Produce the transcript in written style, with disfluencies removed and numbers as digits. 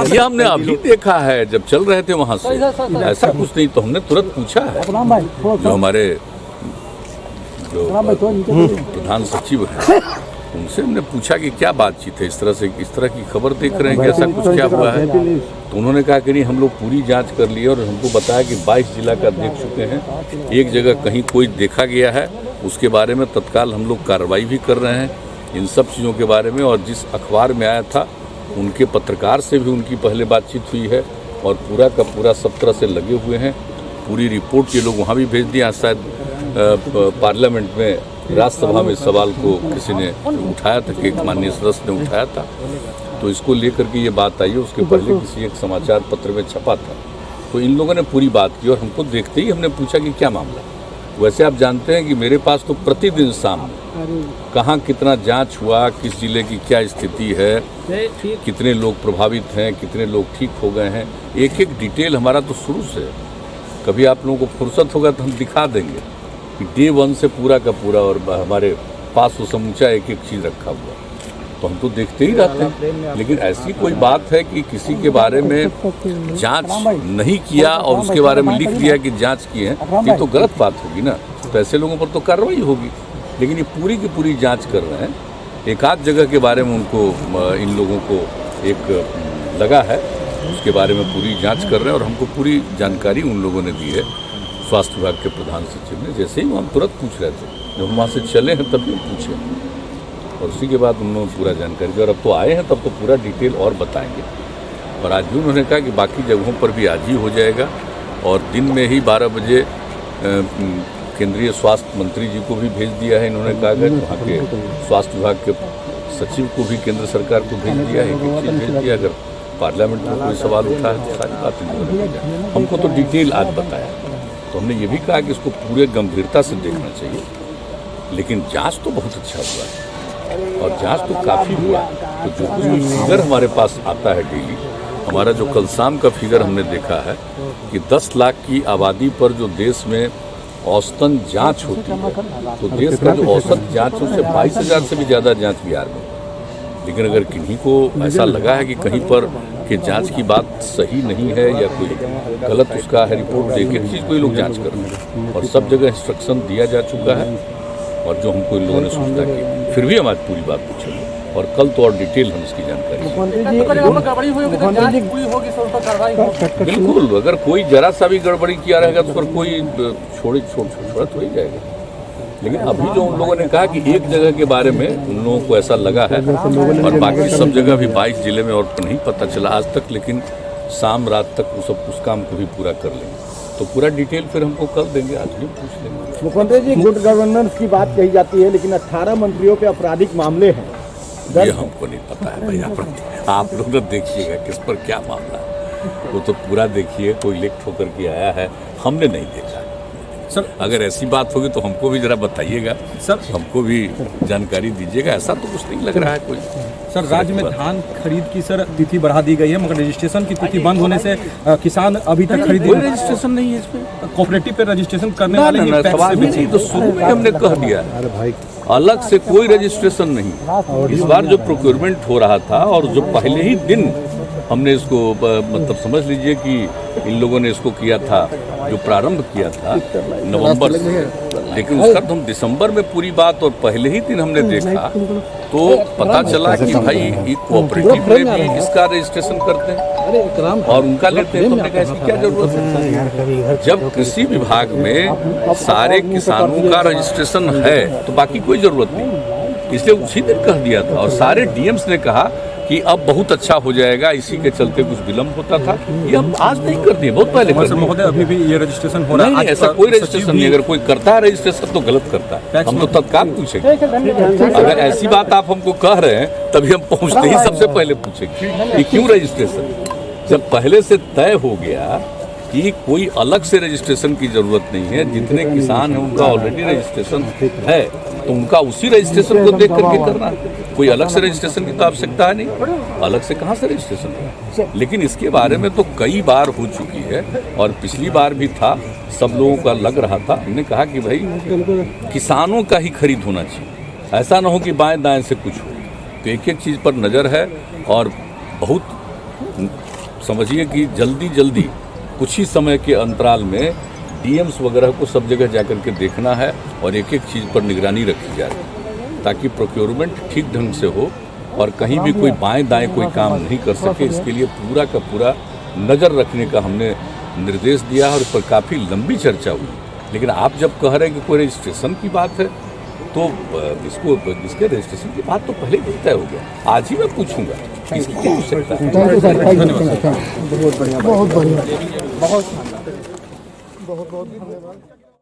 ये हमने अभी देखा है, जब चल रहे थे वहाँ से, ऐसा कुछ नहीं। तो हमने तुरंत पूछा है, जो हमारे जो प्रधान सचिव हैं उनसे हमने पूछा कि क्या बातचीत है, इस तरह की खबर देख रहे हैं कि ऐसा कुछ क्या हुआ है। तो उन्होंने कहा कि नहीं, हम लोग पूरी जांच कर लिए और हमको बताया कि 22 जिला का देख चुके हैं, एक जगह कहीं कोई देखा गया है, उसके बारे में तत्काल हम लोग कार्रवाई भी कर रहे हैं इन सब चीज़ों के बारे में। और जिस अखबार में आया था उनके पत्रकार से भी उनकी पहले बातचीत हुई है और पूरा का पूरा सब तरह से लगे हुए हैं। पूरी रिपोर्ट ये लोग वहाँ भी भेज दिया। शायद पार्लियामेंट में, राज्यसभा में सवाल को किसी ने उठाया था कि एक माननीय सदस्य ने उठाया था, तो इसको लेकर के ये बात आई है। उसके पहले किसी एक समाचार पत्र में छपा था। तो इन लोगों ने पूरी बात की और हमको देखते ही हमने पूछा कि क्या मामला। वैसे आप जानते हैं कि मेरे पास तो प्रतिदिन शाम कहाँ कितना जांच हुआ, किस जिले की क्या स्थिति है, कितने लोग प्रभावित हैं, कितने लोग ठीक हो गए हैं, एक एक डिटेल हमारा तो शुरू से। कभी आप लोगों को फुर्सत होगा तो हम दिखा देंगे कि डे 1 से पूरा का पूरा, और हमारे पास वो समूचा एक एक चीज़ रखा हुआ। तो हम तो देखते ही रहते हैं। लेकिन ऐसी कोई बात है कि किसी के बारे में जांच नहीं किया और उसके बारे में लिख दिया कि जांच की है, ये तो गलत बात होगी ना। तो ऐसे लोगों पर तो कार्रवाई होगी। लेकिन ये पूरी की पूरी जांच कर रहे हैं। एक आध जगह के बारे में उनको, इन लोगों को एक लगा है, उसके बारे में पूरी जांच कर रहे हैं और हमको पूरी जानकारी उन लोगों ने दी है। स्वास्थ्य विभाग के प्रधान सचिव ने, जैसे ही हम तुरंत पूछ रहे थे, जब हम वहाँ से चले हैं तभी हम पूछे और उसी के बाद उन्होंने पूरा जानकारी दी। और अब तो आए हैं तब तो पूरा डिटेल और बताएंगे। और आज भी उन्होंने कहा कि बाकी जगहों पर भी आज ही हो जाएगा और दिन में ही 12 बजे केंद्रीय स्वास्थ्य मंत्री जी को भी भेज दिया है। इन्होंने कहा कि वहाँ के स्वास्थ्य विभाग के सचिव को भी केंद्र सरकार को भेज दिया है, एक चीज़ भेज दिया। अगर पार्लियामेंट में कोई सवाल उठा है तो सारी बात इन्होंने भेजा। हमको तो डिटेल आज बताया। तो हमने ये भी कहा कि इसको पूरे गंभीरता से देखना चाहिए। लेकिन जांच तो बहुत अच्छा हुआ है और जांच तो काफ़ी हुआ। तो जो कुछ भी फिगर हमारे पास आता है डेली, हमारा जो कल शाम का फिगर हमने देखा है कि 10 लाख की आबादी पर जो देश में औसतन जांच होती है, तो देश का जो औसत जांच उससे 22,000 से भी ज़्यादा जांच बिहार में। लेकिन अगर किन्हीं को ऐसा लगा है कि कहीं पर कि जांच की बात सही नहीं है या कोई गलत उसका है रिपोर्ट देके किसी कोई लोग जांच कर रहे हैं और सब जगह इंस्ट्रक्शन दिया जा चुका है। और जो हमको इन लोगों ने सूचना की, फिर भी हम आज पूरी बात पूछेंगे और कल तो और डिटेल हम इसकी जानकारी। बिल्कुल, अगर कोई जरा सा भी गड़बड़ी किया रहेगा तो पर कोई छोड़ा तो ही जाएगा। लेकिन अभी जो उन लोगों ने कहा कि एक जगह के बारे में उन लोगों को ऐसा लगा है और बाकी सब जगह भी 22 जिले में और नहीं पता चला आज तक। लेकिन शाम रात तक उस काम को भी पूरा कर लेंगे। तो पूरा डिटेल फिर हमको कल देंगे, आज भी पूछ लेंगे। मुख्यमंत्री जी, गुड गवर्नेंस की बात कही जाती है, लेकिन 18 मंत्रियों पे आपराधिक मामले हैं। ये हमको नहीं पता है भैया, आप लोग तो देखिएगा किस पर क्या मामला है, वो तो पूरा देखिए। कोई लिख होकर के आया है, हमने नहीं देखा सर। अगर ऐसी बात होगी तो हमको भी जरा बताइएगा सर, हमको भी जानकारी दीजिएगा। ऐसा तो कुछ नहीं लग रहा है कोई। सर, राज्य में धान खरीद की सर तिथि बढ़ा दी गई है, मगर रजिस्ट्रेशन की तिथि बंद होने से किसान अभी तक खरीद कोई रजिस्ट्रेशन नहीं है इसमें। कोऑपरेटिव पे रजिस्ट्रेशन करने वाले सवाल ही नहीं। तो शुरू में हमने कह दिया अलग से कोई रजिस्ट्रेशन नहीं। इस बार जो प्रोक्योरमेंट हो रहा था और जो पहले ही दिन हमने इसको मतलब समझ लीजिए कि इन लोगों ने इसको किया था, जो प्रारंभ किया था नवंबर से, लेकिन उसका तो हम दिसंबर में पूरी बात और पहले ही दिन हमने देखा तो पता चला कि भाई ये कोऑपरेटिव में भी इसका रजिस्ट्रेशन करते हैं और उनका लेते हैं। तो हमने कहा इसकी क्या जरूरत है? जब कृषि विभाग में सारे किसानों का रजिस्ट्रेशन है तो बाकी कोई जरूरत नहीं। इसलिए उसी दिन कह दिया था और सारे डीएम्स ने कहा कि अब बहुत अच्छा हो जाएगा। इसी के चलते कुछ विलम्ब होता था, ये हम आज नहीं कर दिए, बहुत पहले कर दिए। महोदय, अभी भी ये रजिस्ट्रेशन हो रहा है? नहीं, ऐसा कोई रजिस्ट्रेशन नहीं। अगर कोई करता है रजिस्ट्रेशन तो गलत करता है, हम तो तत्काल पूछेंगे। अगर ऐसी बात आप हमको कह रहे हैं तभी हम पहुंचते ही सबसे पहले पूछेंगे कि क्यों रजिस्ट्रेशन। जब पहले से तय हो गया कि कोई अलग से रजिस्ट्रेशन की जरूरत नहीं है, जितने किसान हैं उनका ऑलरेडी रजिस्ट्रेशन है, तो उनका उसी रजिस्ट्रेशन को देख करके करना। कोई अलग से रजिस्ट्रेशन की तो आवश्यकता है नहीं, अलग से कहाँ से रजिस्ट्रेशन है। लेकिन इसके बारे में तो कई बार हो चुकी है और पिछली बार भी था, सब लोगों का लग रहा था। हमने कहा कि भाई किसानों का ही खरीद होना चाहिए, ऐसा ना हो कि बाएं दाएं से कुछ हो। तो एक एक चीज़ पर नज़र है और बहुत समझिए कि जल्दी कुछ ही समय के अंतराल में डीएम्स वगैरह को सब जगह जाकर के देखना है और एक एक चीज़ पर निगरानी रखी जाए ताकि प्रोक्योरमेंट ठीक ढंग से हो और कहीं भी कोई बाएं दाएं कोई काम नहीं कर सके। इसके लिए पूरा का पूरा नज़र रखने का हमने निर्देश दिया और इस पर काफ़ी लंबी चर्चा हुई। लेकिन आप जब कह रहे हैं कि कोई रजिस्ट्रेशन की बात है तो इसके रजिस्ट्रेशन की बात तो पहले ही तय हो गया। आज ही मैं पूछूंगा इसकी क्या आवश्यकता है। बहुत बढ़िया, बहुत बढ़िया, बहुत धन्यवाद।